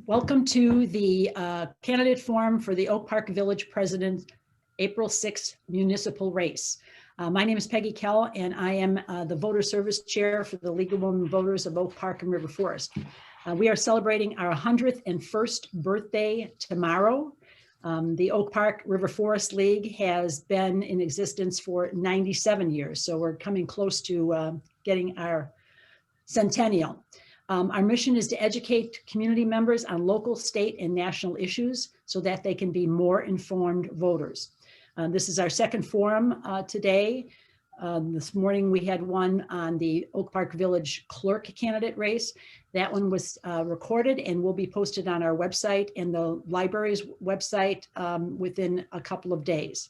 Welcome to the candidate forum for the Oak Park Village President April 6th municipal race. My name is Peggy Kell, and I am the voter service chair for the League of Women Voters of Oak Park and River Forest. We are celebrating our 101st birthday tomorrow. The Oak Park River Forest League has been in existence for 97 years, so we're coming close to getting our centennial. Our mission is to educate community members on local, state, and national issues so that they can be more informed voters. This is our second forum today. This morning we had one on the Oak Park Village clerk candidate race. That one was recorded and will be posted on our website and the library's website within a couple of days.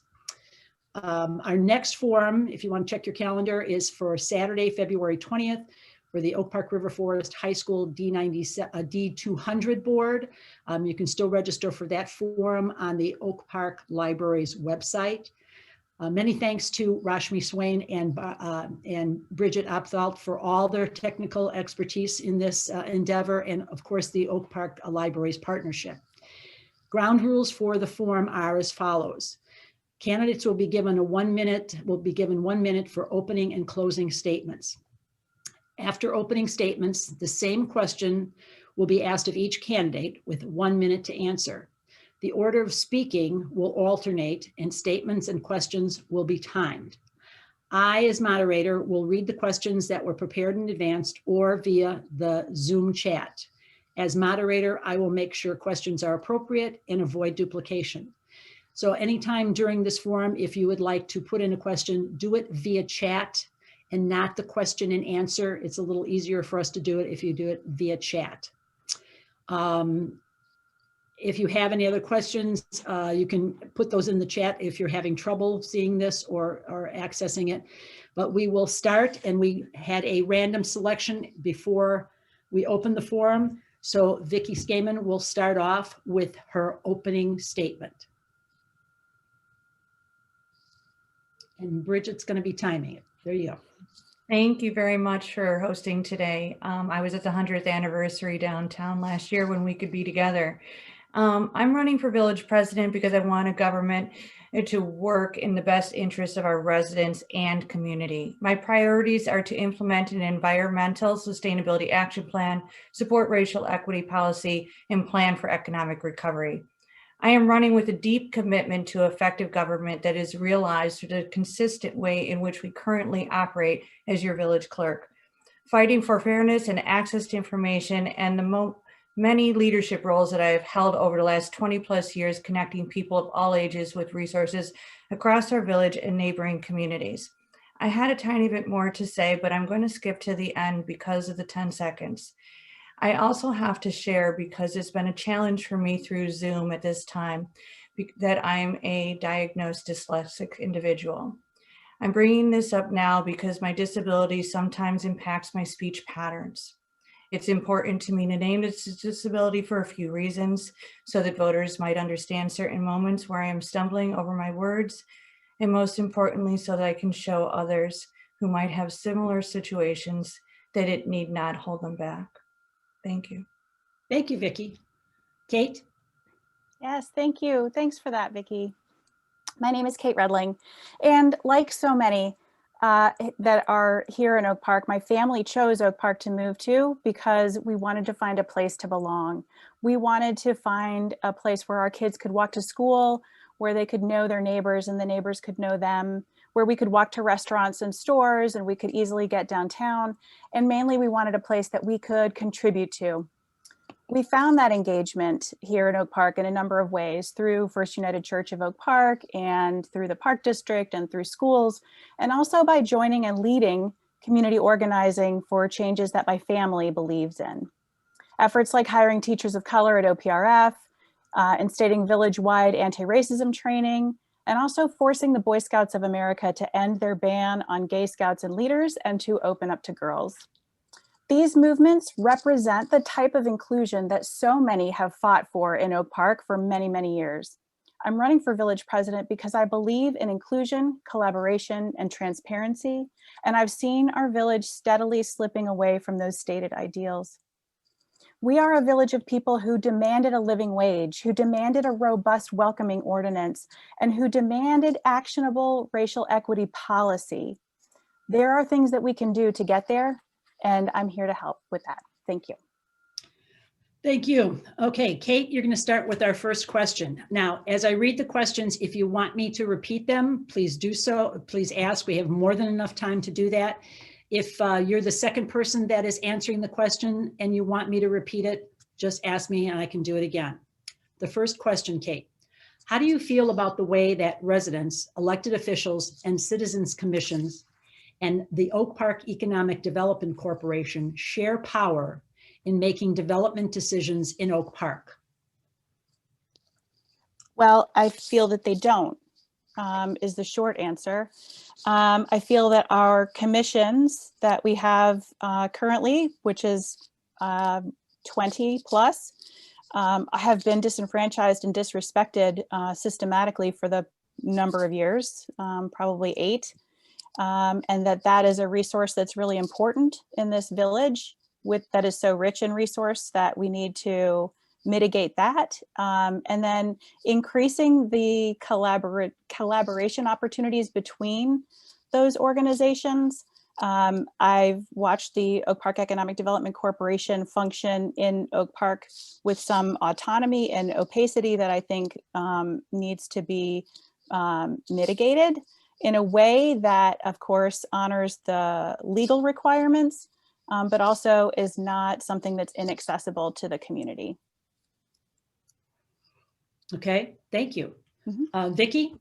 Our next forum, if you want to check your calendar, is for Saturday, February 20th. For the Oak Park River Forest High School D200 board. You can still register for that forum on the Oak Park Library's website. Many thanks to Rashmi Swain and Bridget Opthalt for all their technical expertise in this endeavor, and of course the Oak Park Library's partnership. Ground rules for the forum are as follows. Candidates will be given 1 minute for opening and closing statements. After opening statements, the same question will be asked of each candidate with 1 minute to answer. The order of speaking will alternate and statements and questions will be timed. I, as moderator, will read the questions that were prepared in advance or via the Zoom chat. As moderator, I will make sure questions are appropriate and avoid duplication. So anytime during this forum, if you would like to put in a question, do it via chat and not the question and answer. It's a little easier for us to do it if you do it via chat. If you have any other questions, you can put those in the chat if you're having trouble seeing this or accessing it. But we will start, and we had a random selection before we open the forum. So Vicki Skaman will start off with her opening statement. And Bridget's going to be timing it. There you go. Thank you very much for hosting today. I was at the 100th anniversary downtown last year when we could be together. I'm running for village president because I want a government to work in the best interest of our residents and community. My priorities are to implement an environmental sustainability action plan, support racial equity policy, and plan for economic recovery. I am running with a deep commitment to effective government that is realized through the consistent way in which we currently operate as your village clerk, fighting for fairness and access to information, and the many leadership roles that I have held over the last 20+ years, connecting people of all ages with resources across our village and neighboring communities. I had a tiny bit more to say, but I'm going to skip to the end because of the 10 seconds. I also have to share, because it's been a challenge for me through Zoom at this time, that I'm a diagnosed dyslexic individual. I'm bringing this up now because my disability sometimes impacts my speech patterns. It's important to me to name this disability for a few reasons, so that voters might understand certain moments where I am stumbling over my words, and most importantly, so that I can show others who might have similar situations that it need not hold them back. Thank you. Thank you, Vicki. Kate? Yes, thank you. Thanks for that, Vicki. My name is Kate Redling, and like so many that are here in Oak Park, my family chose Oak Park to move to because we wanted to find a place to belong. We wanted to find a place where our kids could walk to school, where they could know their neighbors and the neighbors could know them, where we could walk to restaurants and stores and we could easily get downtown. And mainly we wanted a place that we could contribute to. We found that engagement here in Oak Park in a number of ways, through First United Church of Oak Park and through the Park District and through schools, and also by joining and leading community organizing for changes that my family believes in. Efforts like hiring teachers of color at OPRF, instating village-wide anti-racism training, and also forcing the Boy Scouts of America to end their ban on gay scouts and leaders and to open up to girls. These movements represent the type of inclusion that so many have fought for in Oak Park for many, many years. I'm running for village president because I believe in inclusion, collaboration, and transparency, and I've seen our village steadily slipping away from those stated ideals. We are a village of people who demanded a living wage, who demanded a robust welcoming ordinance, and who demanded actionable racial equity policy. There are things that we can do to get there, and I'm here to help with that. Thank you. Thank you. Okay, Kate, you're going to start with our first question. Now, as I read the questions, if you want me to repeat them, please do so. Please ask. We have more than enough time to do that. If you're the second person that is answering the question and you want me to repeat it, just ask me and I can do it again. The first question, Kate, how do you feel about the way that residents, elected officials, and citizens commissions and the Oak Park Economic Development Corporation share power in making development decisions in Oak Park? Well, I feel that they don't, is the short answer. I feel that our commissions that we have currently, which is 20 plus, have been disenfranchised and disrespected systematically for the number of years, probably 8. And that is a resource that's really important in this village that is so rich in resource that we need to mitigate that. And then increasing the collaboration opportunities between those organizations. I've watched the Oak Park Economic Development Corporation function in Oak Park with some autonomy and opacity that I think needs to be mitigated in a way that, of course, honors the legal requirements, but also is not something that's inaccessible to the community. Okay, thank you. Vicki?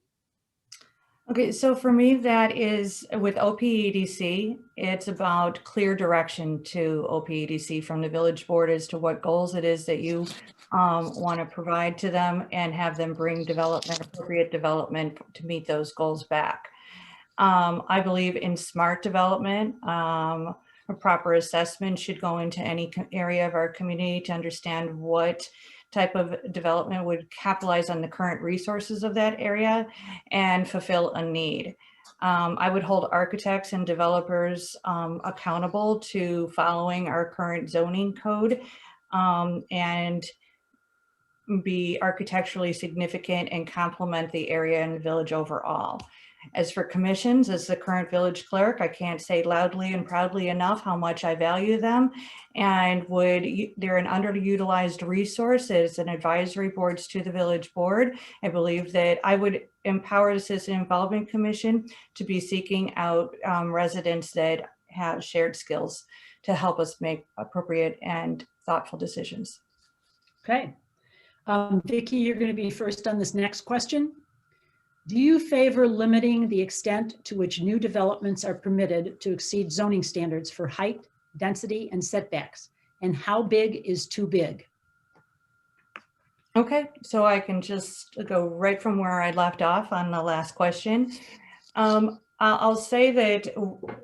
Okay, so for me, that is with OPEDC, it's about clear direction to OPEDC from the village board as to what goals it is that you want to provide to them and have them bring appropriate development to meet those goals back. I believe in smart development. A proper assessment should go into any area of our community to understand what type of development would capitalize on the current resources of that area and fulfill a need. I would hold architects and developers accountable to following our current zoning code and be architecturally significant and complement the area and the village overall. As for commissions, as the current village clerk, I can't say loudly and proudly enough how much I value them, and they're an underutilized resource as an advisory boards to the village board. I believe that I would empower the Citizen Involvement Commission to be seeking out residents that have shared skills to help us make appropriate and thoughtful decisions. Okay. Vicki, you're going to be first on this next question. Do you favor limiting the extent to which new developments are permitted to exceed zoning standards for height, density, and setbacks? And how big is too big? Okay, so I can just go right from where I left off on the last question. I'll say that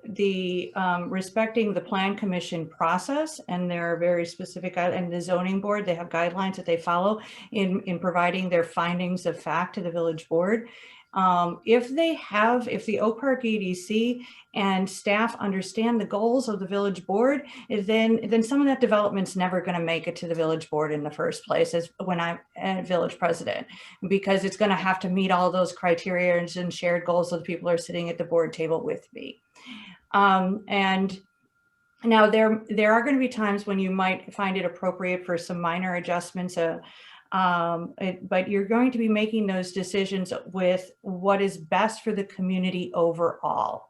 the respecting the Plan Commission process, and there are very specific, and the zoning board, they have guidelines that they follow in providing their findings of fact to the village board. If the Oak Park EDC and staff understand the goals of the village board, then some of that development's never going to make it to the village board in the first place as when I'm a village president, because it's going to have to meet all those criteria and shared goals of the people who are sitting at the board table with me. And now there are going to be times when you might find it appropriate for some minor adjustments, but you're going to be making those decisions with what is best for the community overall.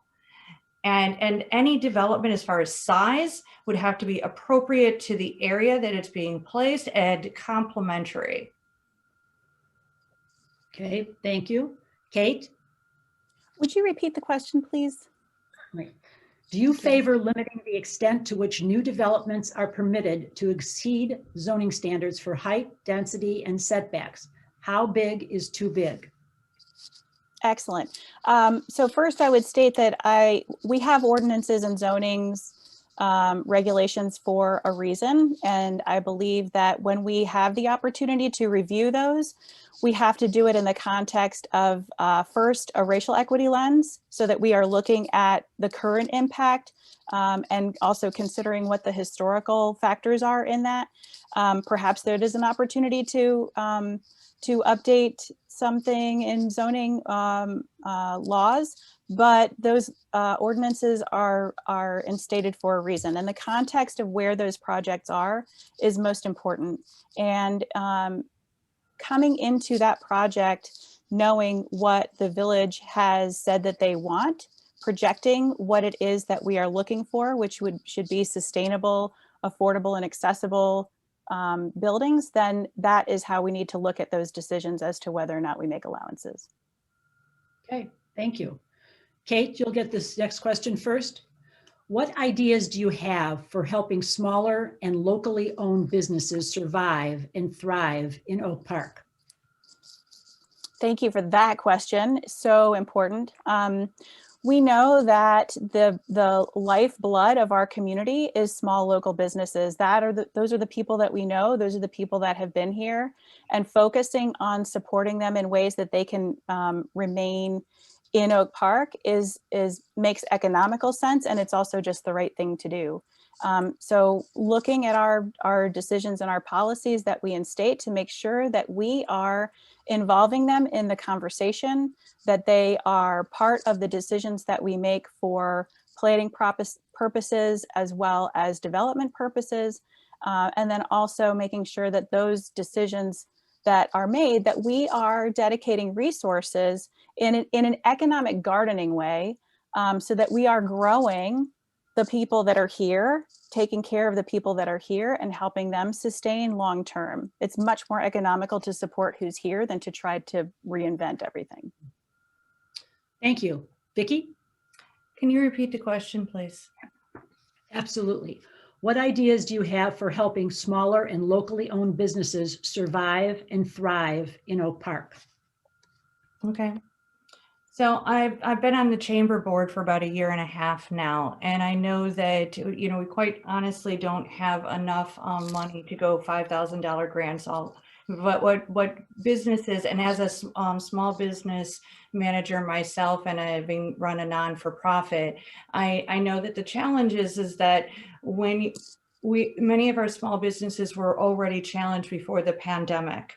And any development as far as size would have to be appropriate to the area that it's being placed and complementary. Okay, thank you. Kate? Would you repeat the question, please? Right. Do you favor limiting the extent to which new developments are permitted to exceed zoning standards for height, density, and setbacks? How big is too big? Excellent. So first I would state that we have ordinances and zonings regulations for a reason. And I believe that when we have the opportunity to review those, we have to do it in the context of first, a racial equity lens, so that we are looking at the current impact and also considering what the historical factors are in that. Perhaps there is an opportunity to update something in zoning laws, but those ordinances are instated for a reason, and the context of where those projects are is most important. And coming into that project, knowing what the village has said that they want, projecting what it is that we are looking for, which should be sustainable, affordable, and accessible buildings, then that is how we need to look at those decisions as to whether or not we make allowances. Okay, thank you. Kate, you'll get this next question first. What ideas do you have for helping smaller and locally owned businesses survive and thrive in Oak Park? Thank you for that question. So important. We know that the lifeblood of our community is small local businesses. Those are the people that we know. Those are the people that have been here, and focusing on supporting them in ways that they can remain in Oak Park makes economical sense, and it's also just the right thing to do. So looking at our decisions and our policies that we instate to make sure that we are involving them in the conversation, that they are part of the decisions that we make for planning purposes as well as development purposes, and then also making sure that those decisions that are made, that we are dedicating resources in an economic gardening way, so that we are growing the people that are here, taking care of the people that are here, and helping them sustain long term. It's much more economical to support who's here than to try to reinvent everything. Thank you. Vicki? Can you repeat the question, please? Absolutely. What ideas do you have for helping smaller and locally owned businesses survive and thrive in Oak Park? Okay. So I've been on the chamber board for about 1.5 years now, and I know that, we quite honestly don't have enough money to go $5,000 grants. But what businesses, and as a small business manager myself, and I've been run a non-for-profit, I know that the challenge is that when many of our small businesses were already challenged before the pandemic,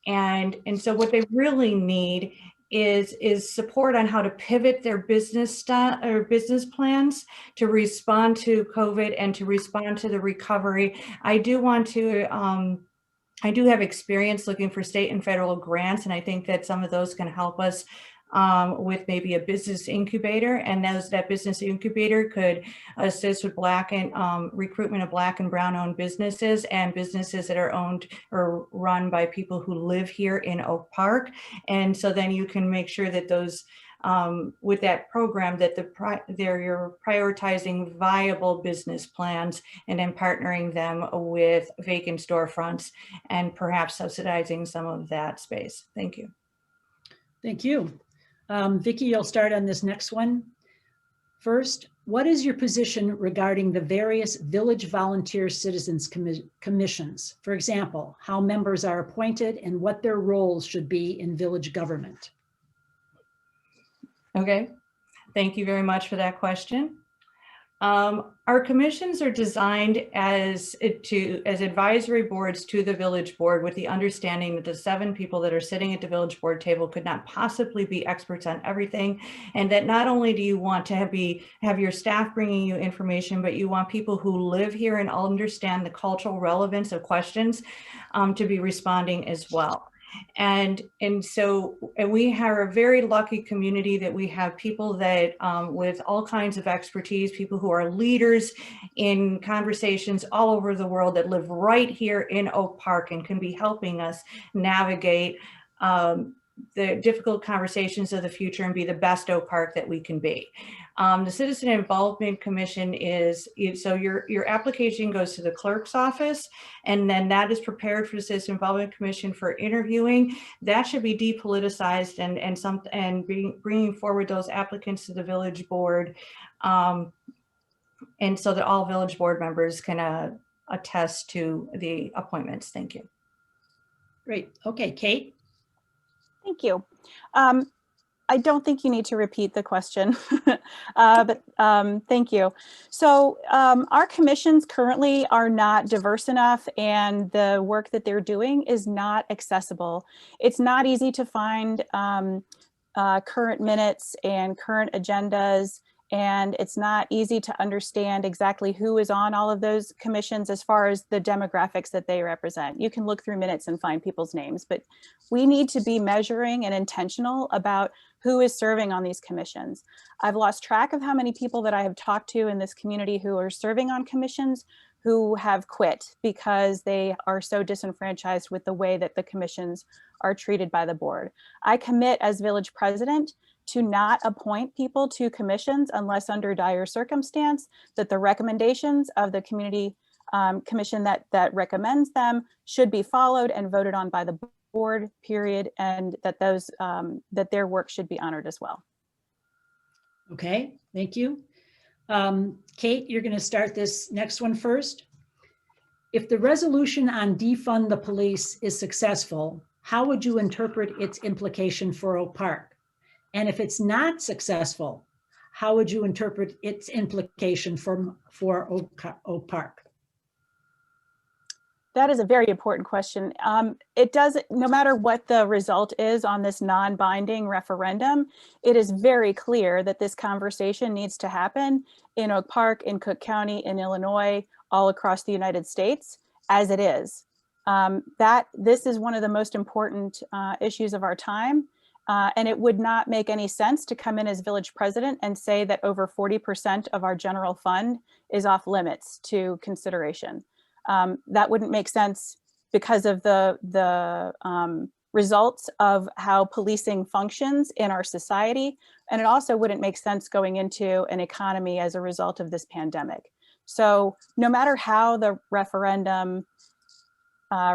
and so what they really need is support on how to pivot their business plans to respond to COVID and to respond to the recovery. I do have experience looking for state and federal grants, and I think that some of those can help us with maybe a business incubator, and that business incubator could assist with recruitment of Black and Brown owned businesses, and businesses that are owned or run by people who live here in Oak Park. And so then you can make sure that those with that program, that you're prioritizing viable business plans and then partnering them with vacant storefronts and perhaps subsidizing some of that space. Thank you. Thank you. Vicki, you'll start on this next one. First, what is your position regarding the various village volunteer citizens commissions? For example, how members are appointed and what their roles should be in village government? Okay, thank you very much for that question. Our commissions are designed as advisory boards to the village board, with the understanding that the 7 people that are sitting at the village board table could not possibly be experts on everything, and that not only do you want to have your staff bringing you information, but you want people who live here and understand the cultural relevance of questions to be responding as well. And we have a very lucky community that we have people that with all kinds of expertise, people who are leaders in conversations all over the world that live right here in Oak Park and can be helping us navigate the difficult conversations of the future and be the best Oak Park that we can be. The Citizen Involvement Commission so your application goes to the clerk's office, and then that is prepared for the Citizen Involvement Commission for interviewing. That should be depoliticized and bringing forward those applicants to the village board and so that all village board members can attest to the appointments. Thank you. Great. Okay, Kate? Thank you. I don't think you need to repeat the question, but thank you. So our commissions currently are not diverse enough, and the work that they're doing is not accessible. It's not easy to find current minutes and current agendas, and it's not easy to understand exactly who is on all of those commissions as far as the demographics that they represent. You can look through minutes and find people's names, but we need to be measuring and intentional about who is serving on these commissions. I've lost track of how many people that I have talked to in this community who are serving on commissions who have quit because they are so disenfranchised with the way that the commissions are treated by the board. I commit as village president to not appoint people to commissions unless under dire circumstance, that the recommendations of the community commission that recommends them should be followed and voted on by the board, period, and that those that their work should be honored as well. Okay, thank you. Kate, you're going to start this next one first. If the resolution on defund the police is successful, how would you interpret its implication for Oak Park? And if it's not successful, how would you interpret its implication for Oak Park? That is a very important question. It does, no matter what the result is on this non-binding referendum, it is very clear that this conversation needs to happen in Oak Park, in Cook County, in Illinois, all across the United States, as it is. This is one of the most important issues of our time. And it would not make any sense to come in as village president and say that over 40% of our general fund is off limits to consideration. That wouldn't make sense because of the results of how policing functions in our society. And it also wouldn't make sense going into an economy as a result of this pandemic. So no matter how the referendum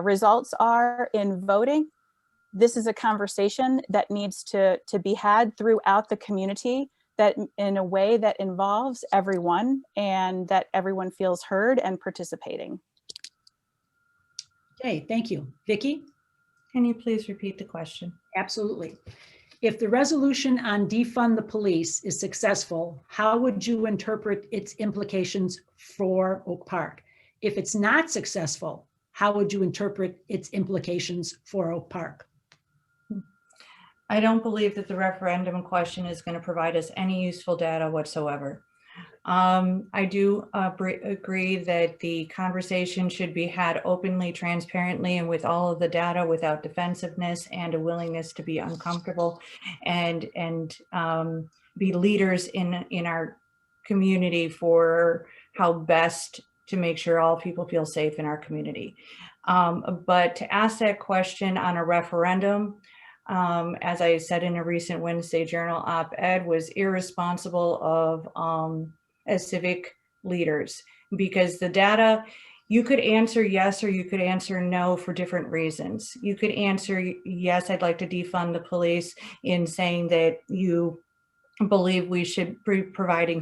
results are in voting, this is a conversation that needs to be had throughout the community, that in a way that involves everyone and that everyone feels heard and participating. Okay, thank you. Vicki? Can you please repeat the question? Absolutely. If the resolution on defund the police is successful, how would you interpret its implications for Oak Park? If it's not successful, how would you interpret its implications for Oak Park? I don't believe that the referendum question is going to provide us any useful data whatsoever. I do agree that the conversation should be had openly, transparently, and with all of the data without defensiveness and a willingness to be uncomfortable and be leaders in our community for how best to make sure all people feel safe in our community. But to ask that question on a referendum, as I said in a recent Wednesday Journal op-ed, was irresponsible of as civic leaders, because the data, you could answer yes or you could answer no for different reasons. You could answer yes, I'd like to defund the police, in saying that you believe we should be providing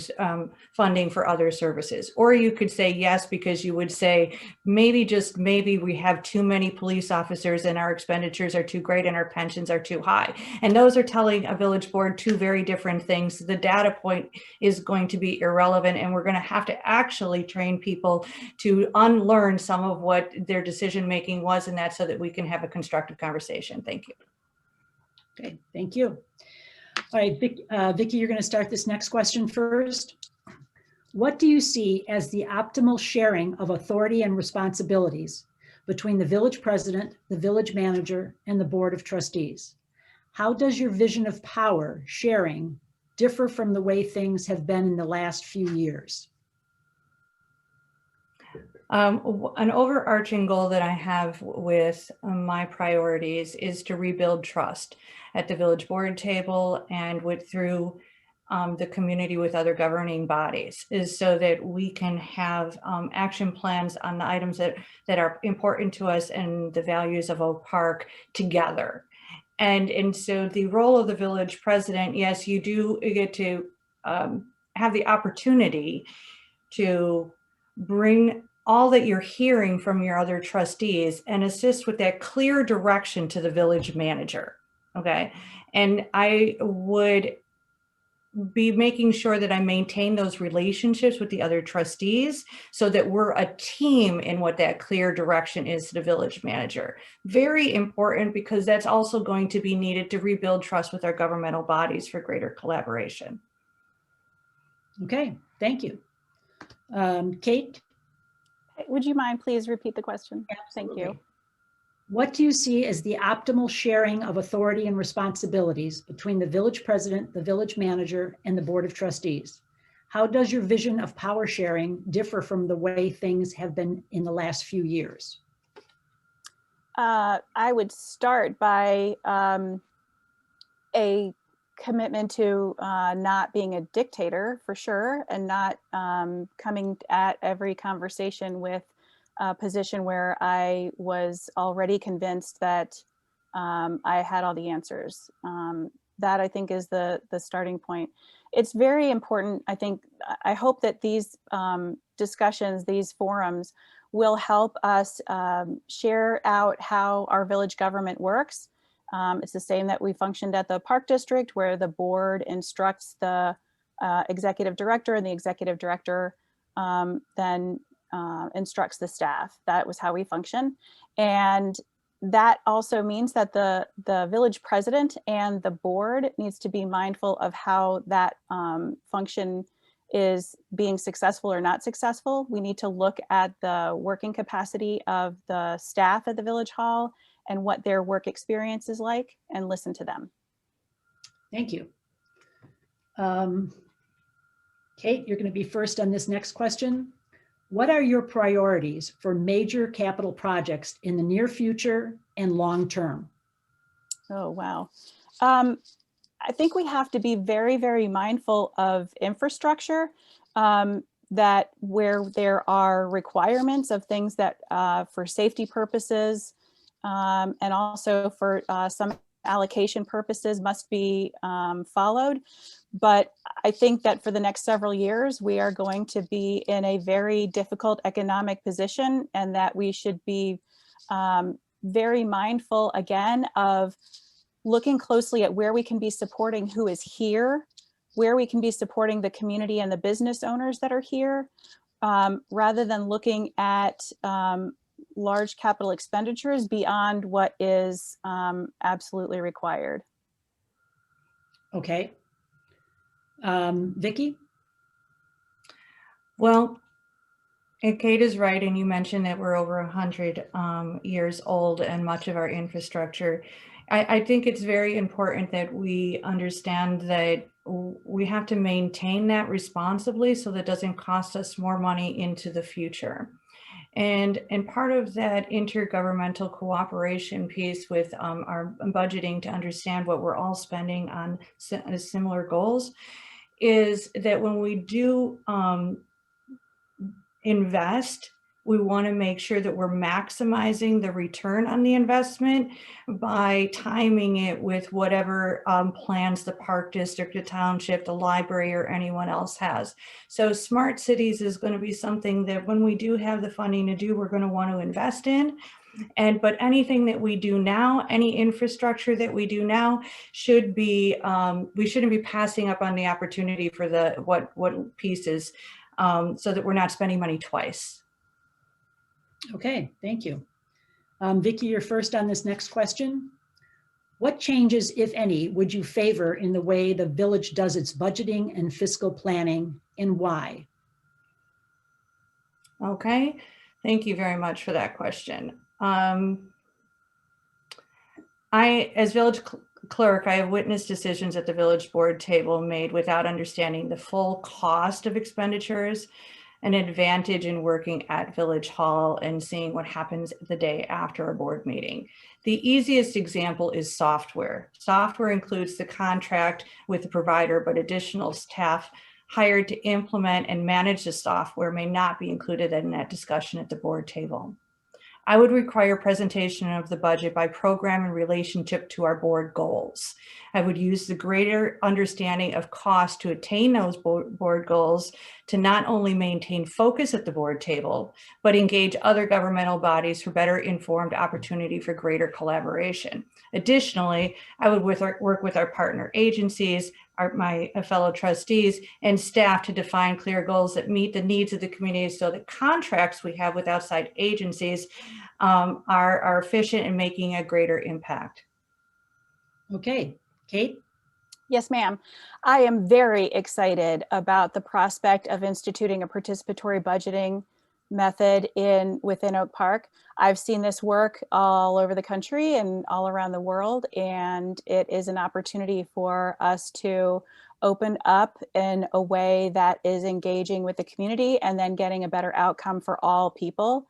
funding for other services. Or you could say yes, because you would say, maybe, just maybe, we have too many police officers and our expenditures are too great and our pensions are too high. And those are telling a village board two very different things. The data point is going to be irrelevant, and we're going to have to actually train people to unlearn some of what their decision-making was in that, so that we can have a constructive conversation. Thank you. Okay, thank you. All right, Vicki, you're going to start this next question first. What do you see as the optimal sharing of authority and responsibilities between the village president, the village manager, and the board of trustees? How does your vision of power sharing differ from the way things have been in the last few years? An overarching goal that I have with my priorities is to rebuild trust at the village board table and through the community with other governing bodies, is so that we can have action plans on the items that are important to us and the values of Oak Park together. And so the role of the village president, yes, you do get to have the opportunity to bring all that you're hearing from your other trustees and assist with that clear direction to the village manager. Okay. And I would be making sure that I maintain those relationships with the other trustees so that we're a team in what that clear direction is to the village manager. Very important, because that's also going to be needed to rebuild trust with our governmental bodies for greater collaboration. Okay, thank you. Kate? Would you mind please repeat the question? Absolutely. Thank you. What do you see as the optimal sharing of authority and responsibilities between the village president, the village manager, and the board of trustees? How does your vision of power sharing differ from the way things have been in the last few years? I would start by a commitment to not being a dictator, for sure, and not coming at every conversation with a position where I was already convinced that I had all the answers. That, I think, is the starting point. It's very important. I hope that these discussions, these forums, will help us share out how our village government works. It's the same that we functioned at the Park District, where the board instructs the executive director, and the executive director then instructs the staff. That was how we function. And that also means that the village president and the board needs to be mindful of how that function is being successful or not successful. We need to look at the working capacity of the staff at the village hall and what their work experience is like, and listen to them. Thank you. Kate, you're going to be first on this next question. What are your priorities for major capital projects in the near future and long term? Oh, wow. I think we have to be very, very mindful of infrastructure, that where there are requirements of things that for safety purposes and also for some allocation purposes must be followed. But I think that for the next several years, we are going to be in a very difficult economic position, and that we should be very mindful, again, of looking closely at where we can be supporting who is here, where we can be supporting the community and the business owners that are here, rather than looking at large capital expenditures beyond what is absolutely required. Okay. Vicki? Well, and Kate is right, and you mentioned that we're over 100 years old, and much of our infrastructure. I think it's very important that we understand that we have to maintain that responsibly so that it doesn't cost us more money into the future. And part of that intergovernmental cooperation piece with our budgeting to understand what we're all spending on similar goals is that when we do invest, we want to make sure that we're maximizing the return on the investment by timing it with whatever plans the Park District, the township, the library, or anyone else has. So smart cities is going to be something that when we do have the funding to do, we're going to want to invest in. But anything that we do now, any infrastructure that we do now should be, we shouldn't be passing up on the opportunity for the what pieces so that we're not spending money twice. Okay, thank you. Vicki, you're first on this next question. What changes, if any, would you favor in the way the village does its budgeting and fiscal planning, and why? Okay, thank you very much for that question. As village clerk, I have witnessed decisions at the village board table made without understanding the full cost of expenditures, an advantage in working at Village Hall and seeing what happens the day after a board meeting. The easiest example is software. Software includes the contract with the provider, but additional staff hired to implement and manage the software may not be included in that discussion at the board table. I would require presentation of the budget by program in relationship to our board goals. I would use the greater understanding of cost to attain those board goals to not only maintain focus at the board table, but engage other governmental bodies for better informed opportunity for greater collaboration. Additionally, I would work with our partner agencies, my fellow trustees and staff to define clear goals that meet the needs of the community so that contracts we have with outside agencies are efficient in making a greater impact. Okay, Kate? Yes, ma'am. I am very excited about the prospect of instituting a participatory budgeting method within Oak Park. I've seen this work all over the country and all around the world, and it is an opportunity for us to open up in a way that is engaging with the community and then getting a better outcome for all people.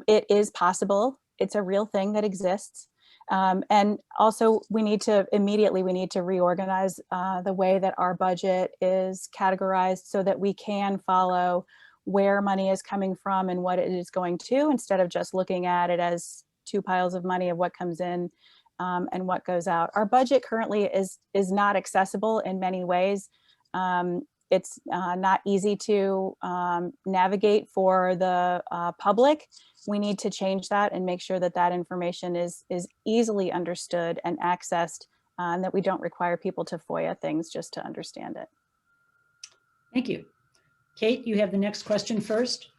It is possible. It's a real thing that exists. And also we need to reorganize the way that our budget is categorized so that we can follow where money is coming from and what it is going to, instead of just looking at it as two piles of money of what comes in and what goes out. Our budget currently is not accessible in many ways. It's not easy to navigate for the public. We need to change that and make sure that that information is easily understood and accessed, and that we don't require people to FOIA things just to understand it. Thank you. Kate, you have the next question first.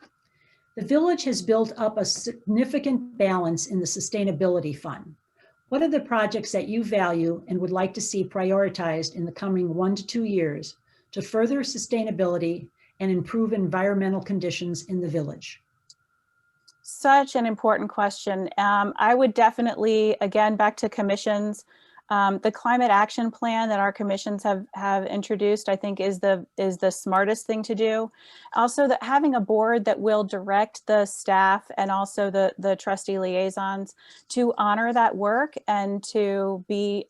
The village has built up a significant balance in the sustainability fund. What are the projects that you value and would like to see prioritized in the coming 1 to 2 years to further sustainability and improve environmental conditions in the village? Such an important question. I would definitely, again, back to commissions, the climate action plan that our commissions have introduced, I think is the smartest thing to do. Also, that having a board that will direct the staff and also the trustee liaisons to honor that work and to be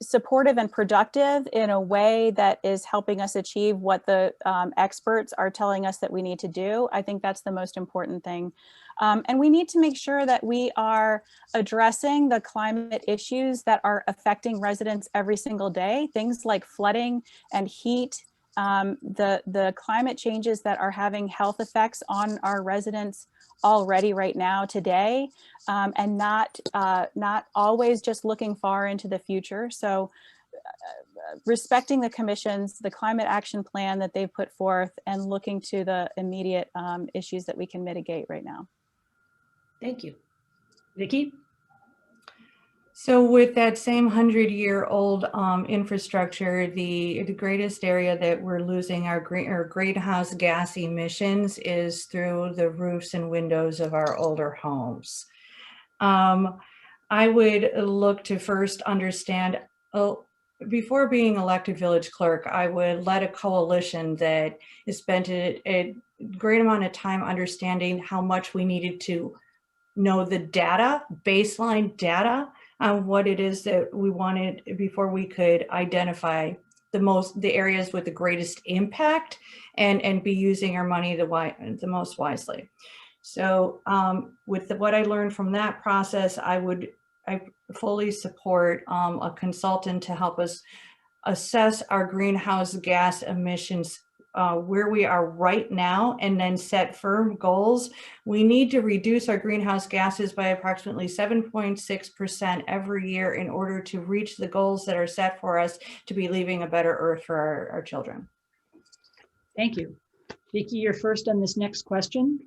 supportive and productive in a way that is helping us achieve what the experts are telling us that we need to do. I think that's the most important thing. And we need to make sure that we are addressing the climate issues that are affecting residents every single day, things like flooding and heat, the climate changes that are having health effects on our residents already right now today, and not always just looking far into the future. So respecting the commissions, the climate action plan that they've put forth, and looking to the immediate issues that we can mitigate right now. Thank you. Vicki? So with that same 100-year-old infrastructure, the greatest area that we're losing our greenhouse gas emissions is through the roofs and windows of our older homes. I would look to first understand, before being elected village clerk, I would lead a coalition that has spent a great amount of time understanding how much we needed to know the data, baseline data, on what it is that we wanted before we could identify the areas with the greatest impact and be using our money the most wisely. So with what I learned from that process, I fully support a consultant to help us assess our greenhouse gas emissions where we are right now, and then set firm goals. We need to reduce our greenhouse gases by approximately 7.6% every year in order to reach the goals that are set for us to be leaving a better earth for our children. Thank you. Vicki, you're first on this next question.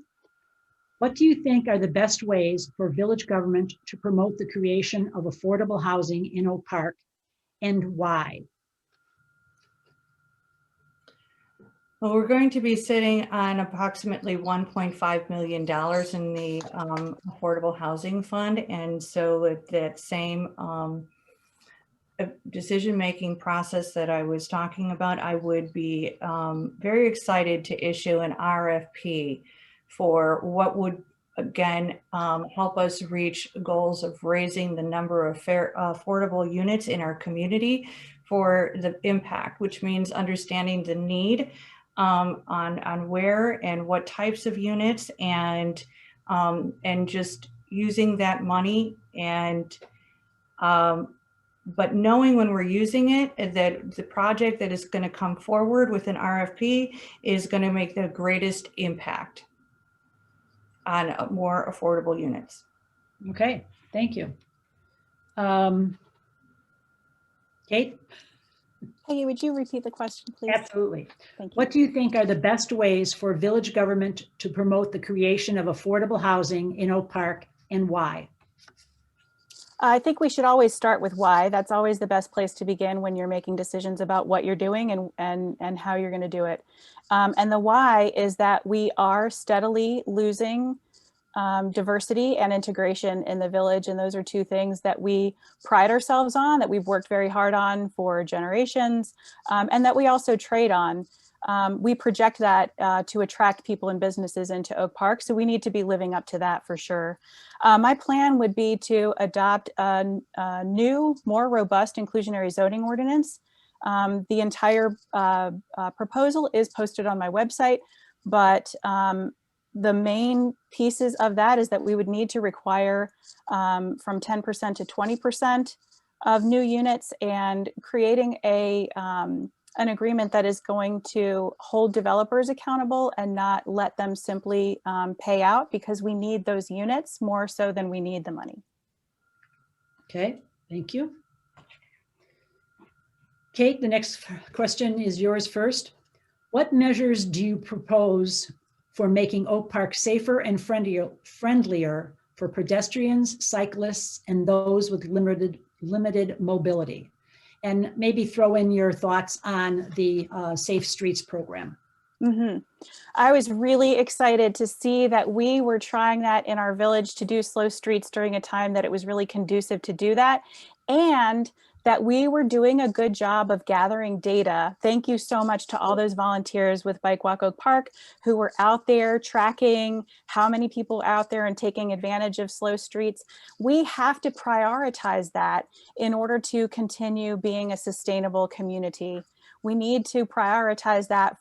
What do you think are the best ways for village government to promote the creation of affordable housing in Oak Park, and why? Well, we're going to be sitting on approximately $1.5 million in the Affordable Housing Fund. And so with that same decision-making process that I was talking about, I would be very excited to issue an RFP for what would, again, help us reach goals of raising the number of affordable units in our community for the impact, which means understanding the need on where and what types of units, and just using that money and but knowing when we're using it, that the project that is going to come forward with an RFP is going to make the greatest impact on more affordable units. Okay, thank you. Kate? Peggy, would you repeat the question, please? Absolutely. Thank you. What do you think are the best ways for village government to promote the creation of affordable housing in Oak Park, and why? I think we should always start with why. That's always the best place to begin when you're making decisions about what you're doing and how you're going to do it. And the why is that we are steadily losing diversity and integration in the village. And those are two things that we pride ourselves on, that we've worked very hard on for generations, and that we also trade on. We project that to attract people and businesses into Oak Park. So we need to be living up to that for sure. My plan would be to adopt a new, more robust inclusionary zoning ordinance. The entire proposal is posted on my website, but the main pieces of that is that we would need to require from 10% to 20% of new units, and creating an agreement that is going to hold developers accountable and not let them simply pay out, because we need those units more so than we need the money. Okay, thank you. Kate, the next question is yours first. What measures do you propose for making Oak Park safer and friendlier for pedestrians, cyclists, and those with limited mobility? And maybe throw in your thoughts on the Safe Streets program. Mm-hmm. I was really excited to see that we were trying that in our village, to do slow streets during a time that it was really conducive to do that, and that we were doing a good job of gathering data. Thank you so much to all those volunteers with Bike Walk Oak Park who were out there tracking how many people out there and taking advantage of slow streets. We have to prioritize that in order to continue being a sustainable community. We need to prioritize that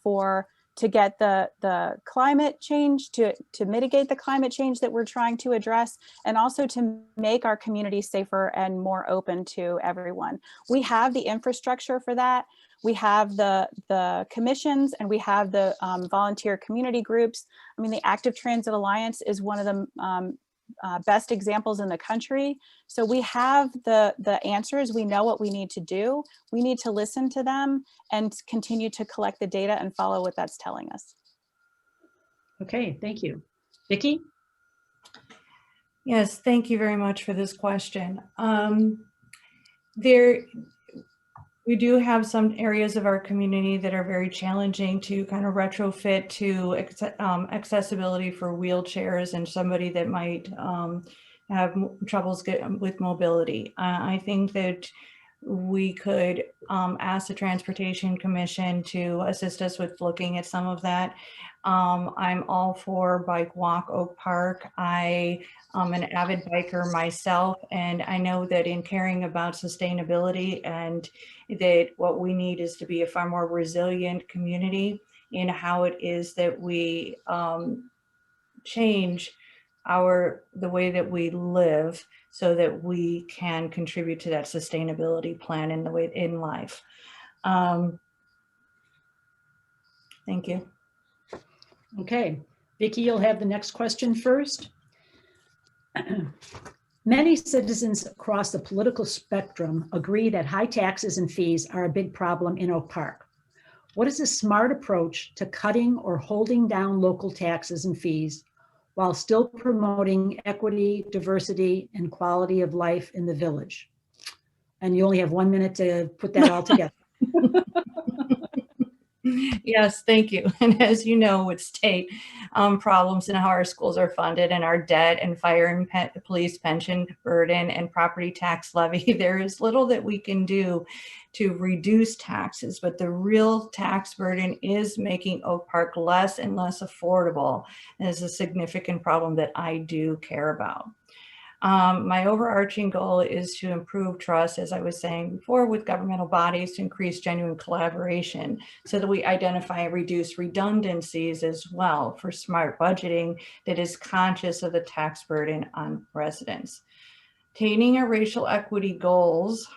to get the climate change, to mitigate the climate change that we're trying to address, and also to make our community safer and more open to everyone. We have the infrastructure for that. We have the commissions, and we have the volunteer community groups. I mean, the Active Transit Alliance is one of the best examples in the country. So we have the answers. We know what we need to do. We need to listen to them and continue to collect the data and follow what that's telling us. Okay, thank you. Vicki? Yes, thank you very much for this question. We do have some areas of our community that are very challenging to kind of retrofit to accessibility for wheelchairs and somebody that might have troubles with mobility. I think that we could ask the Transportation Commission to assist us with looking at some of that. I'm all for Bike Walk Oak Park. I am an avid biker myself, and I know that in caring about sustainability, and that what we need is to be a far more resilient community in how it is that we change the way that we live, so that we can contribute to that sustainability plan in life. Thank you. Okay, Vicki, you'll have the next question first. Many citizens across the political spectrum agree that high taxes and fees are a big problem in Oak Park. What is a smart approach to cutting or holding down local taxes and fees while still promoting equity, diversity, and quality of life in the village? And you only have 1 minute to put that all together. Yes, thank you. And as you know, with state problems and how our schools are funded, and our debt and fire and police pension burden and property tax levy, there is little that we can do to reduce taxes, but the real tax burden is making Oak Park less and less affordable, and is a significant problem that I do care about. My overarching goal is to improve trust, as I was saying before, with governmental bodies, to increase genuine collaboration so that we identify and reduce redundancies as well, for smart budgeting that is conscious of the tax burden on residents. Attaining our racial equity goals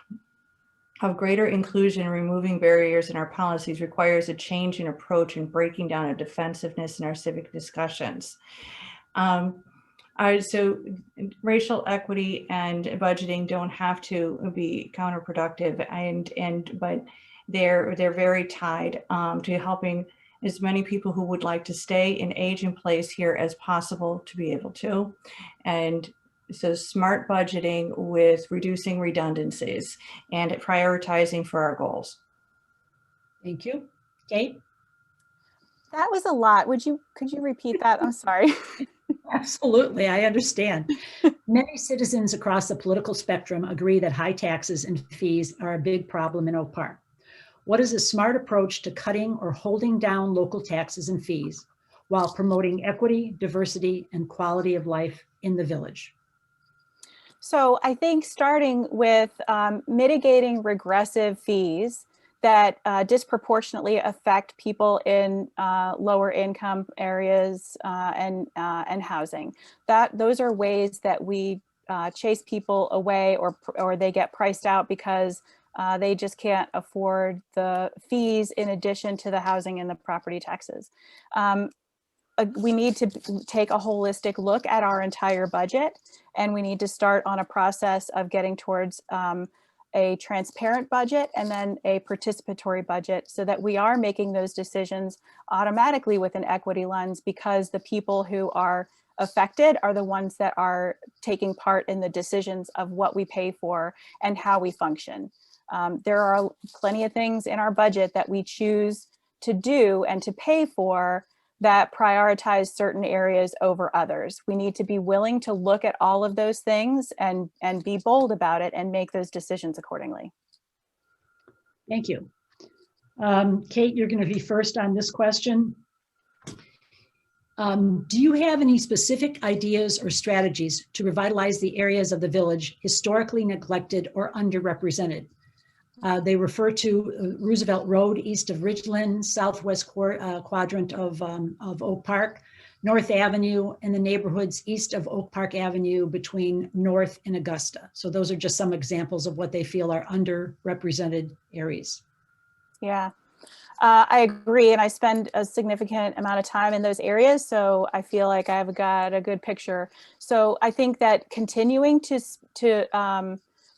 of greater inclusion and removing barriers in our policies requires a change in approach and breaking down a defensiveness in our civic discussions. So racial equity and budgeting don't have to be counterproductive, but they're very tied to helping as many people who would like to stay and age in place here as possible to be able to. And so smart budgeting with reducing redundancies and prioritizing for our goals. Thank you. Kate? That was a lot. Could you repeat that? I'm sorry. Absolutely, I understand. Many citizens across the political spectrum agree that high taxes and fees are a big problem in Oak Park. What is a smart approach to cutting or holding down local taxes and fees while promoting equity, diversity, and quality of life in the village? So I think starting with mitigating regressive fees that disproportionately affect people in lower income areas and housing. Those are ways that we chase people away or they get priced out because they just can't afford the fees in addition to the housing and the property taxes. We need to take a holistic look at our entire budget, and we need to start on a process of getting towards a transparent budget and then a participatory budget so that we are making those decisions automatically with an equity lens, because the people who are affected are the ones that are taking part in the decisions of what we pay for and how we function. There are plenty of things in our budget that we choose to do and to pay for that prioritize certain areas over others. We need to be willing to look at all of those things and be bold about it and make those decisions accordingly. Thank you. Kate, you're going to be first on this question. Do you have any specific ideas or strategies to revitalize the areas of the village historically neglected or underrepresented? They refer to Roosevelt Road east of Ridgeland, southwest quadrant of Oak Park, North Avenue, and the neighborhoods east of Oak Park Avenue between North and Augusta. So those are just some examples of what they feel are underrepresented areas. Yeah, I agree. And I spend a significant amount of time in those areas. So I feel like I've got a good picture. So I think that continuing to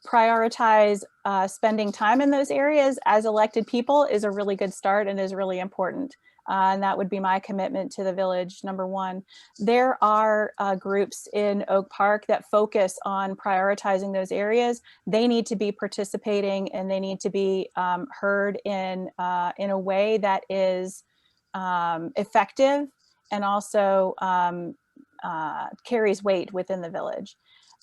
prioritize spending time in those areas as elected people is a really good start and is really important. And that would be my commitment to the village, number one. There are groups in Oak Park that focus on prioritizing those areas. They need to be participating and they need to be heard in a way that is effective and also carries weight within the village.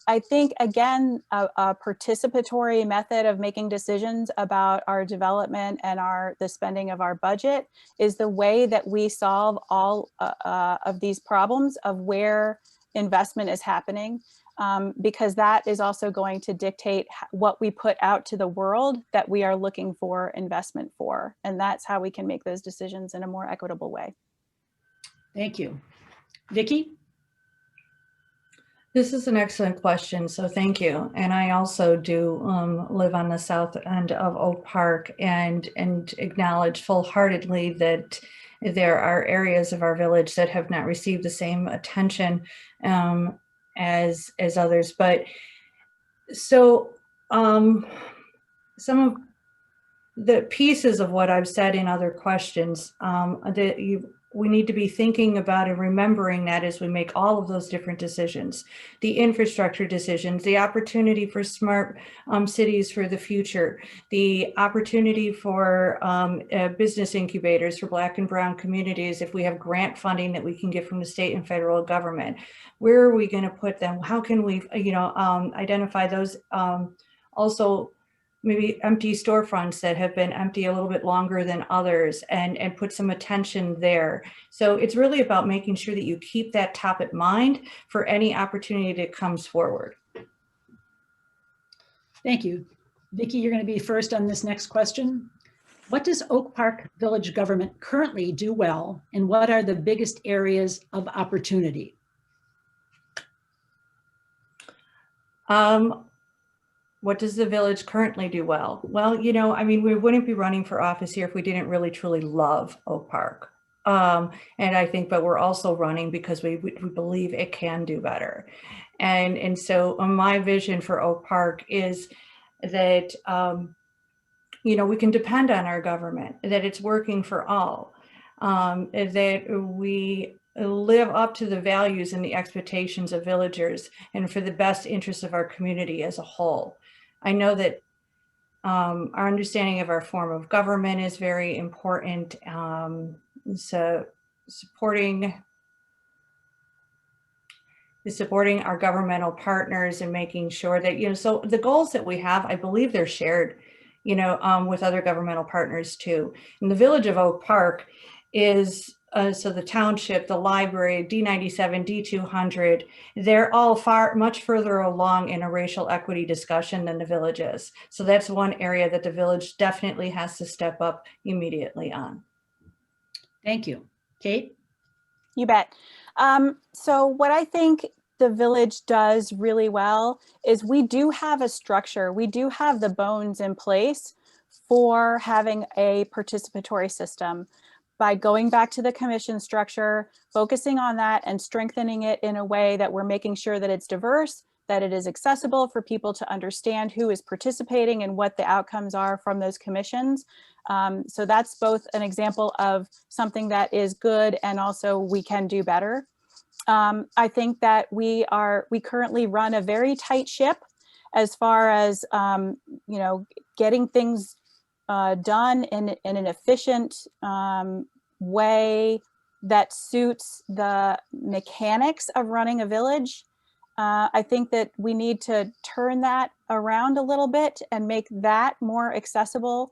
I think, again, a participatory method of making decisions about our development and the spending of our budget is the way that we solve all of these problems of where investment is happening, because that is also going to dictate what we put out to the world that we are looking for investment for. And that's how we can make those decisions in a more equitable way. Thank you. Vicki? This is an excellent question, so thank you. And I also do live on the south end of Oak Park and acknowledge full-heartedly that there are areas of our village that have not received the same attention as others. But so some of the pieces of what I've said in other questions we need to be thinking about and remembering that as we make all of those different decisions, the infrastructure decisions, the opportunity for smart cities for the future, the opportunity for business incubators for Black and Brown communities. If we have grant funding that we can get from the state and federal government, where are we going to put them? How can we, identify those? Also, maybe empty storefronts that have been empty a little bit longer than others and put some attention there. So it's really about making sure that you keep that top of mind for any opportunity that comes forward. Thank you. Vicki, you're going to be first on this next question. What does Oak Park Village government currently do well, and what are the biggest areas of opportunity? What does the village currently do well? Well, you know, I mean, we wouldn't be running for office here if we didn't really truly love Oak Park. And I think, but we're also running because we believe it can do better. And so my vision for Oak Park is that, you know, we can depend on our government, that it's working for all, that we live up to the values and the expectations of villagers and for the best interests of our community as a whole. I know that our understanding of our form of government is very important. So supporting our governmental partners and making sure that, you know, so the goals that we have, I believe they're shared, you know, with other governmental partners too. And the village of Oak Park is, so the township, the library, D97, D200, they're all much further along in a racial equity discussion than the village is. So that's one area that the village definitely has to step up immediately on. Thank you. Kate? You bet. So what I think the village does really well is we do have a structure. We do have the bones in place for having a participatory system. By going back to the commission structure, focusing on that and strengthening it in a way that we're making sure that it's diverse, that it is accessible for people to understand who is participating and what the outcomes are from those commissions. So that's both an example of something that is good and also we can do better. I think that we currently run a very tight ship as far as, you know, getting things done in an efficient way that suits the mechanics of running a village. I think that we need to turn that around a little bit and make that more accessible,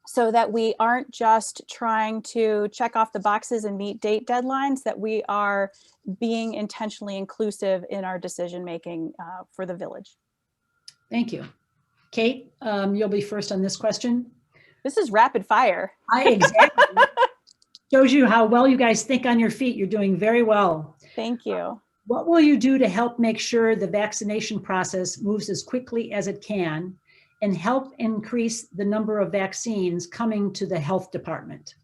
so that we aren't just trying to check off the boxes and meet date deadlines, that we are being intentionally inclusive in our decision-making for the village. Thank you. Kate, you'll be first on this question. This is rapid fire. Exactly. Shows you how well you guys think on your feet. You're doing very well. Thank you. What will you do to help make sure the vaccination process moves as quickly as it can and help increase the number of vaccines coming to the health department?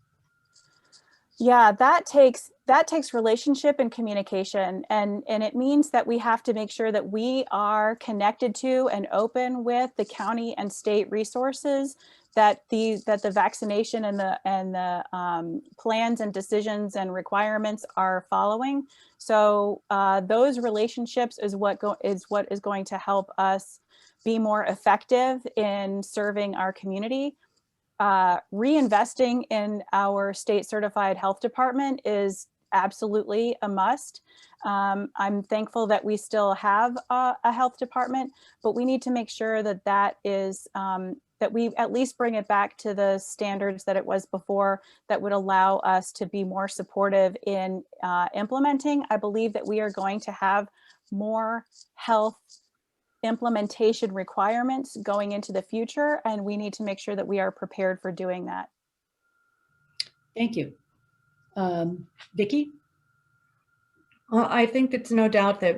Yeah, that takes relationship and communication, and it means that we have to make sure that we are connected to and open with the county and state resources that the vaccination and the plans and decisions and requirements are following. So those relationships is what is going to help us be more effective in serving our community. Reinvesting in our state certified health department is absolutely a must. I'm thankful that we still have a health department, but we need to make sure that that is, that we at least bring it back to the standards that it was before, that would allow us to be more supportive in implementing. I believe that we are going to have more health implementation requirements going into the future, and we need to make sure that we are prepared for doing that. Thank you. Vicki? Well, I think it's no doubt that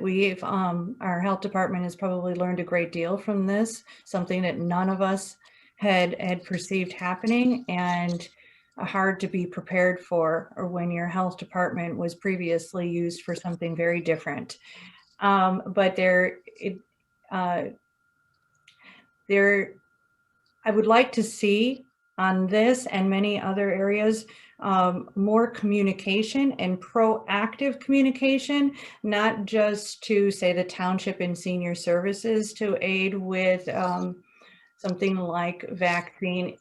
our health department has probably learned a great deal from this, something that none of us had perceived happening, and hard to be prepared for, or when your health department was previously used for something very different. But I would like to see on this and many other areas more communication and proactive communication, not just to say the township and senior services to aid with something like vaccine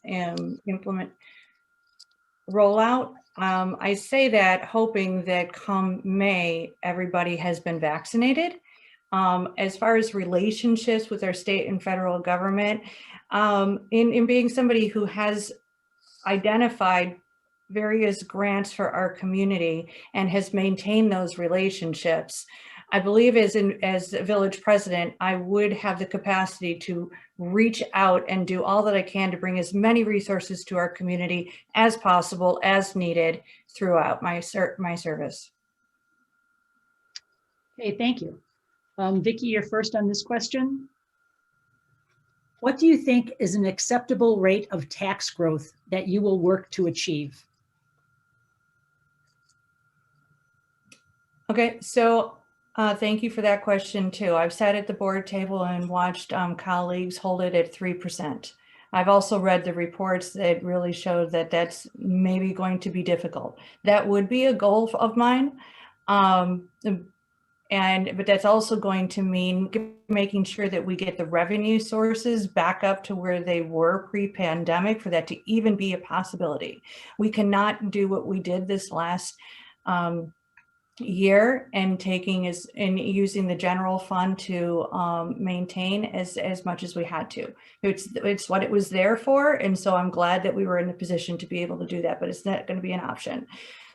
implement rollout. I say that hoping that come May, everybody has been vaccinated. As far as relationships with our state and federal government, in being somebody who has identified various grants for our community and has maintained those relationships, I believe as a village president, I would have the capacity to reach out and do all that I can to bring as many resources to our community as possible, as needed throughout my service. Okay, thank you. Vicki, you're first on this question. What do you think is an acceptable rate of tax growth that you will work to achieve? Okay, so thank you for that question too. I've sat at the board table and watched colleagues hold it at 3%. I've also read the reports that really show that that's maybe going to be difficult. That would be a goal of mine. But that's also going to mean making sure that we get the revenue sources back up to where they were pre-pandemic for that to even be a possibility. We cannot do what we did this last year and using the general fund to maintain as much as we had to. It's what it was there for, and so I'm glad that we were in a position to be able to do that, but it's not going to be an option.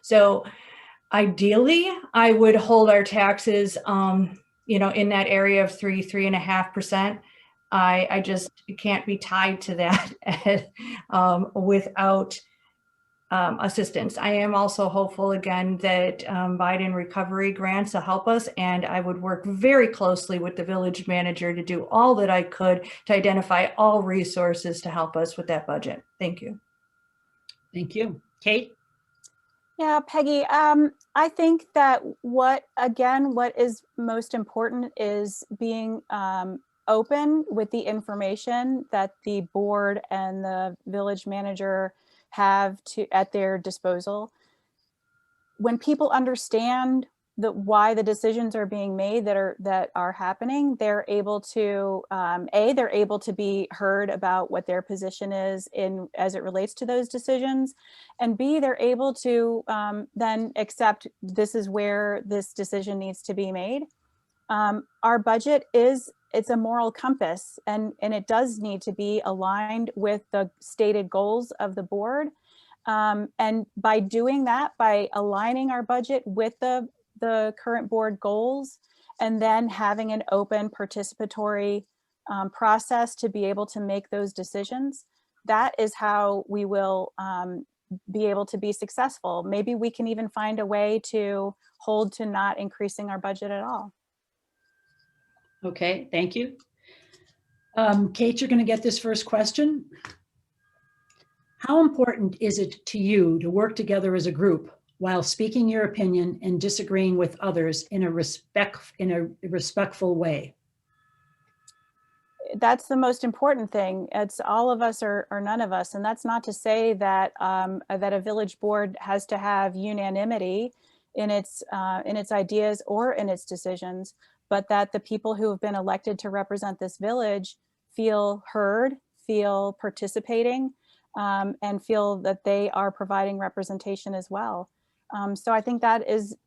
So ideally, I would hold our taxes, in that area of 3.5%. I just can't be tied to that without assistance. I am also hopeful again that Biden recovery grants will help us, and I would work very closely with the village manager to do all that I could to identify all resources to help us with that budget. Thank you. Thank you. Kate? Yeah, Peggy, I think that what is most important is being open with the information that the board and the village manager have at their disposal. When people understand why the decisions are being made that are happening, they're able to they're able to be heard about what their position is as it relates to those decisions, and B, they're able to then accept this is where this decision needs to be made. Our budget it's a moral compass, and it does need to be aligned with the stated goals of the board. And by doing that, by aligning our budget with the current board goals, and then having an open participatory process to be able to make those decisions, that is how we will be able to be successful. Maybe we can even find a way to hold to not increasing our budget at all. Okay, thank you. Kate, you're going to get this first question. How important is it to you to work together as a group while speaking your opinion and disagreeing with others in a respectful way? That's the most important thing. It's all of us or none of us. And that's not to say that that a village board has to have unanimity in its ideas or in its decisions, but that the people who have been elected to represent this village feel heard, feel participating, and feel that they are providing representation as well. So I think that is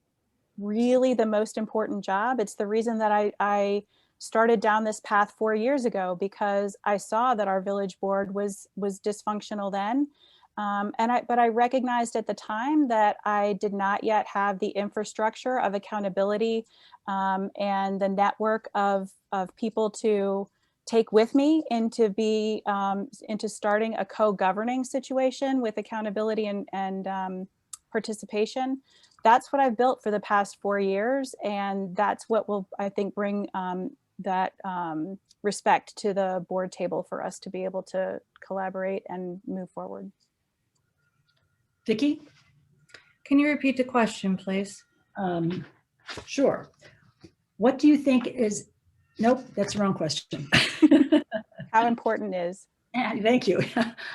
really the most important job. It's the reason that I started down this path 4 years ago, because I saw that our village board was dysfunctional then. But I recognized at the time that I did not yet have the infrastructure of accountability and the network of people to take with me into starting a co-governing situation with accountability and participation. That's what I've built for the past 4 years, and that's what will, I think, bring that respect to the board table for us to be able to collaborate and move forward. Vicki? Can you repeat the question, please? Sure. What do you think is, nope, that's the wrong question. How important is? Thank you.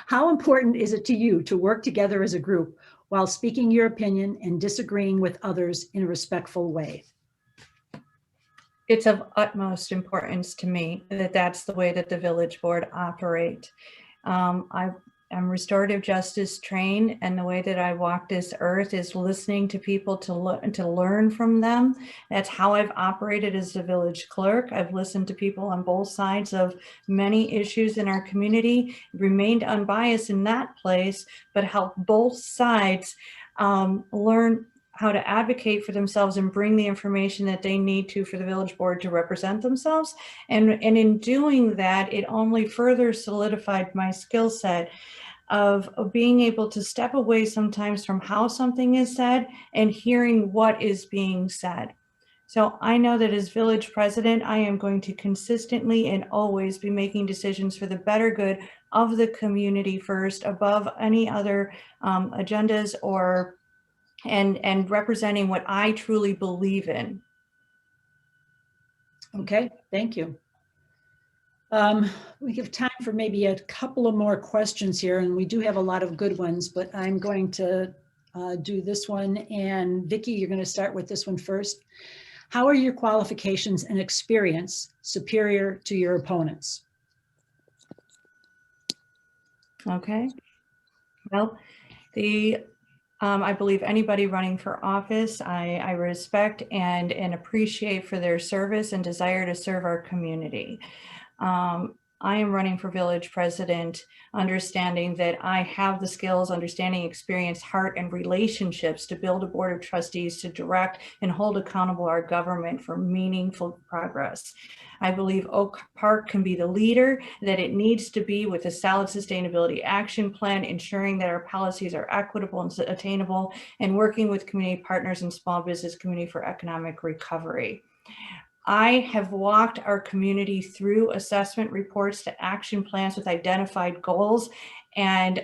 How important is it to you to work together as a group while speaking your opinion and disagreeing with others in a respectful way? It's of utmost importance to me that that's the way that the village board operate. I'm restorative justice trained, and the way that I walk this earth is listening to people to learn from them. That's how I've operated as a village clerk. I've listened to people on both sides of many issues in our community, remained unbiased in that place, but helped both sides learn how to advocate for themselves and bring the information that they need to for the village board to represent themselves. And in doing that, it only further solidified my skill set of being able to step away sometimes from how something is said and hearing what is being said. So I know that as village president, I am going to consistently and always be making decisions for the better good of the community first, above any other agendas or and representing what I truly believe in. Okay, thank you. We have time for maybe a couple of more questions here, and we do have a lot of good ones, but I'm going to do this one. And Vicki, you're going to start with this one first. How are your qualifications and experience superior to your opponents? Okay. Well, I believe anybody running for office, I respect and appreciate for their service and desire to serve our community. I am running for village president, understanding that I have the skills, understanding, experience, heart, and relationships to build a board of trustees to direct and hold accountable our government for meaningful progress. I believe Oak Park can be the leader that it needs to be with a solid sustainability action plan, ensuring that our policies are equitable and attainable, and working with community partners and small business community for economic recovery. I have walked our community through assessment reports to action plans with identified goals and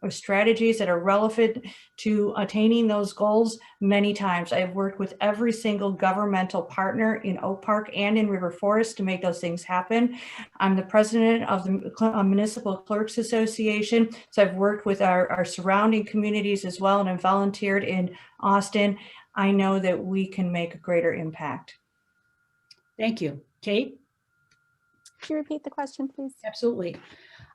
strategies that are relevant to attaining those goals many times. I have worked with every single governmental partner in Oak Park and in River Forest to make those things happen. I'm the president of the Municipal Clerks Association, so I've worked with our surrounding communities as well, and I've volunteered in Austin. I know that we can make a greater impact. Thank you. Kate? Could you repeat the question, please? Absolutely.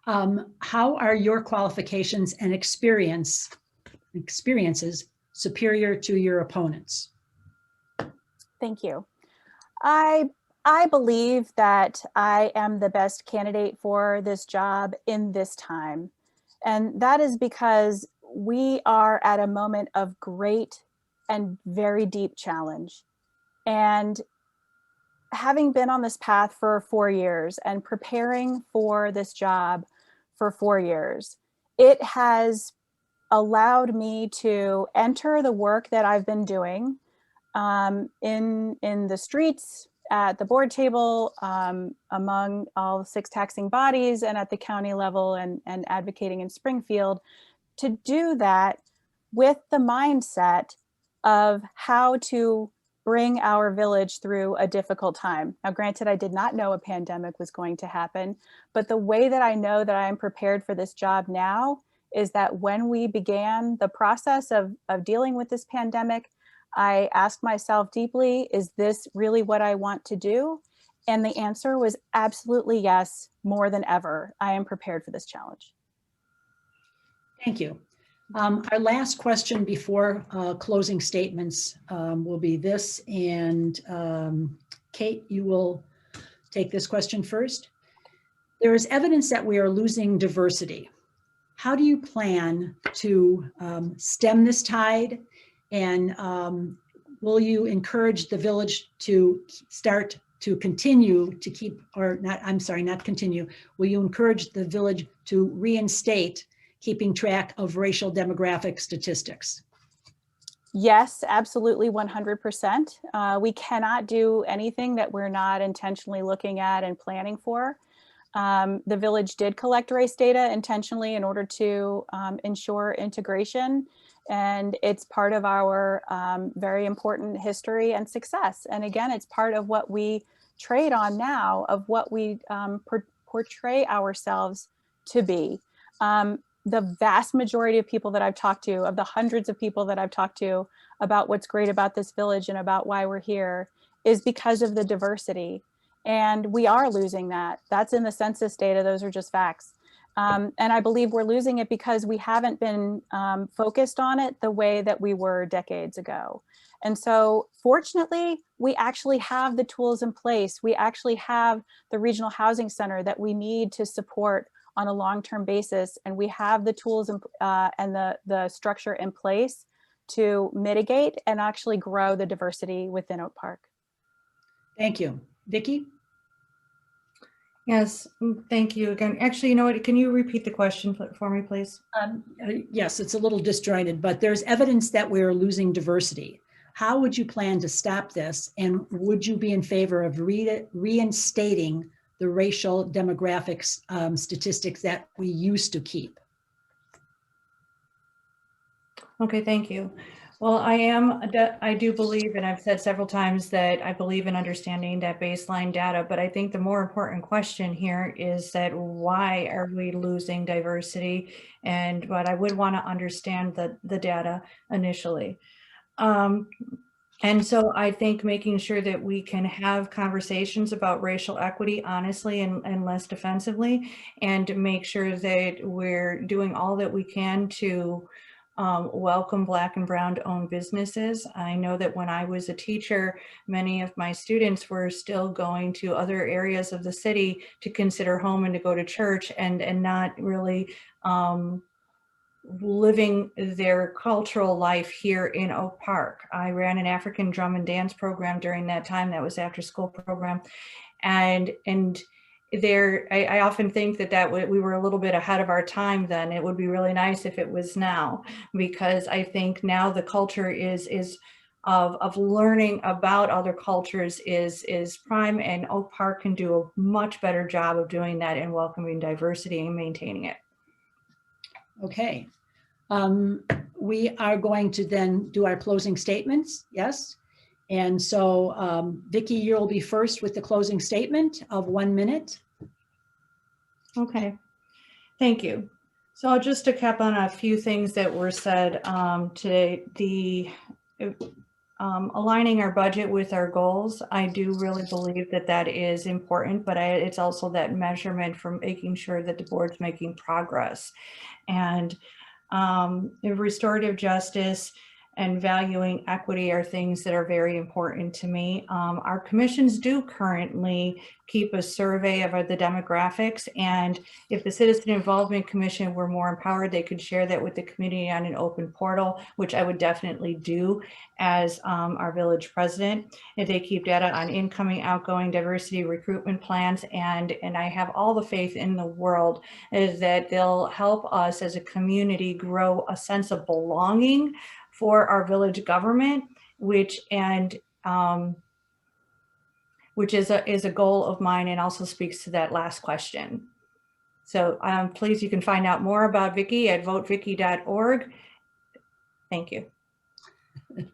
How are your qualifications and experiences superior to your opponents? Thank you. I believe that I am the best candidate for this job in this time. And that is because we are at a moment of great and very deep challenge. And having been on this path for 4 years and preparing for this job for 4 years, it has allowed me to enter the work that I've been doing in the streets, at the board table, among all 6 taxing bodies, and at the county level and advocating in Springfield, to do that with the mindset of how to bring our village through a difficult time. Now, granted, I did not know a pandemic was going to happen, but the way that I know that I am prepared for this job now is that when we began the process of dealing with this pandemic, I asked myself deeply, is this really what I want to do? And the answer was absolutely yes, more than ever. I am prepared for this challenge. Thank you. Our last question before closing statements will be this, and Kate, you will take this question first. There is evidence that we are losing diversity. How do you plan to stem this tide, and will you encourage the village to continue to keep, or not, I'm sorry, not continue, will you encourage the village to reinstate keeping track of racial demographic statistics? Yes, absolutely, 100%. We cannot do anything that we're not intentionally looking at and planning for. The village did collect race data intentionally in order to ensure integration, and it's part of our very important history and success. And again, it's part of what we trade on now, of what we portray ourselves to be. The vast majority of people that I've talked to, of the hundreds of people that I've talked to about what's great about this village and about why we're here, is because of the diversity. And we are losing that. That's in the census data. Those are just facts. And I believe we're losing it because we haven't been focused on it the way that we were decades ago. And so fortunately, we actually have the tools in place. We actually have the regional housing center that we need to support on a long-term basis. And we have the tools and the structure in place to mitigate and actually grow the diversity within Oak Park. Thank you. Vicki? Yes, thank you again. Actually, you know what, can you repeat the question for me, please? Yes, it's a little disjointed, but there's evidence that we're losing diversity. how would you plan to stop this? And would you be in favor of reinstating the racial demographics statistics that we used to keep? Okay, thank you. Well, I do believe, and I've said several times that I believe in understanding that baseline data, but I think the more important question here is that why are we losing diversity? But I would want to understand the data initially. And so I think making sure that we can have conversations about racial equity honestly and less defensively, and make sure that we're doing all that we can to welcome Black and Brown owned businesses. I know that when I was a teacher, many of my students were still going to other areas of the city to consider home and to go to church, and not really living their cultural life here in Oak Park. I ran an African drum and dance program during that time. That was after school program. And I often think that we were a little bit ahead of our time then. It would be really nice if it was now, because I think now the culture is of learning about other cultures is prime, and Oak Park can do a much better job of doing that and welcoming diversity and maintaining it. Okay. We are going to then do our closing statements, yes? And so Vicki, you'll be first with the closing statement of 1 minute. Okay, thank you. So just to cap on a few things that were said today, aligning our budget with our goals, I do really believe that is important, but it's also that measurement for making sure that the board's making progress. And restorative justice and valuing equity are things that are very important to me. Our commissions do currently keep a survey of the demographics, and if the Citizen Involvement Commission were more empowered, they could share that with the community on an open portal, which I would definitely do as our village president. If they keep data on incoming, outgoing, diversity recruitment plans, and I have all the faith in the world is that they'll help us as a community grow a sense of belonging for our village government, which is a goal of mine, and also speaks to that last question. So please, you can find out more about Vicki at votevicky.org. Thank you.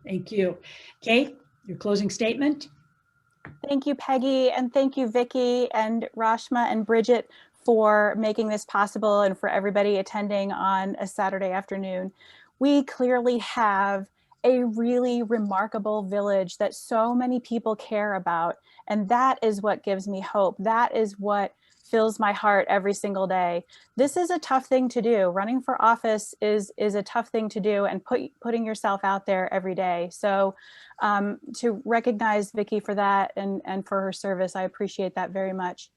Thank you. Kate, your closing statement. Thank you, Peggy, and thank you, Vicki and Rashma and Bridget for making this possible, and for everybody attending on a Saturday afternoon. We clearly have a really remarkable village that so many people care about, and that is what gives me hope. That is what fills my heart every single day. This is a tough thing to do. Running for office is a tough thing to do, and putting yourself out there every day. So to recognize Vicki for that and for her service, I appreciate that very much.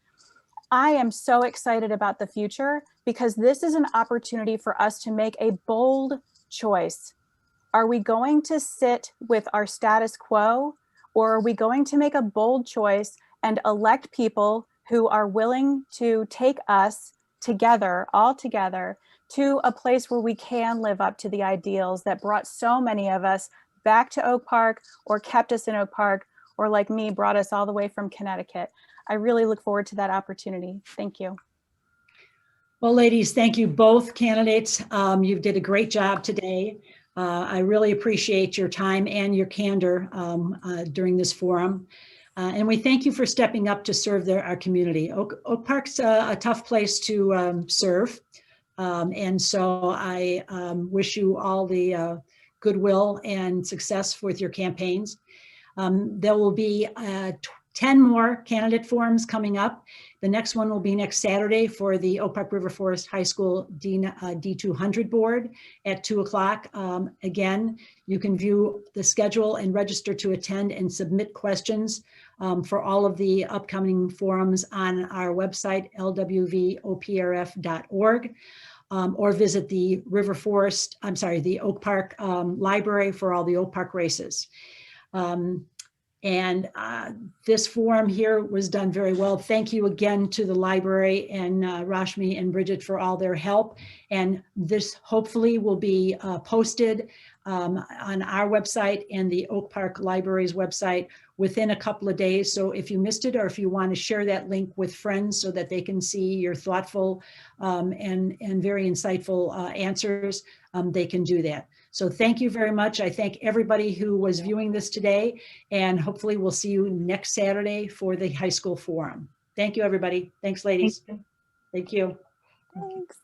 I am so excited about the future, because this is an opportunity for us to make a bold choice. Are we going to sit with our status quo, or are we going to make a bold choice and elect people who are willing to take us together, all together, to a place where we can live up to the ideals that brought so many of us back to Oak Park, or kept us in Oak Park, or like me, brought us all the way from Connecticut? I really look forward to that opportunity. Thank you. Well, ladies, thank you both candidates. You did a great job today. I really appreciate your time and your candor during this forum. And we thank you for stepping up to serve our community. Oak Park's a tough place to serve. And so I wish you all the goodwill and success with your campaigns. There will be 10 more candidate forums coming up. The next one will be next Saturday for the Oak Park River Forest High School D200 board at 2 o'clock. Again, you can view the schedule and register to attend and submit questions for all of the upcoming forums on our website, lwvoprf.org, or visit the the Oak Park Library for all the Oak Park races. And this forum here was done very well. Thank you again to the library and Rashmi and Bridget for all their help. And this hopefully will be posted on our website and the Oak Park Library's website within a couple of days. So if you missed it, or if you want to share that link with friends so that they can see your thoughtful and very insightful answers, they can do that. So thank you very much. I thank everybody who was viewing this today, and hopefully we'll see you next Saturday for the high school forum. Thank you, everybody. Thanks, ladies. Thank you. Thanks.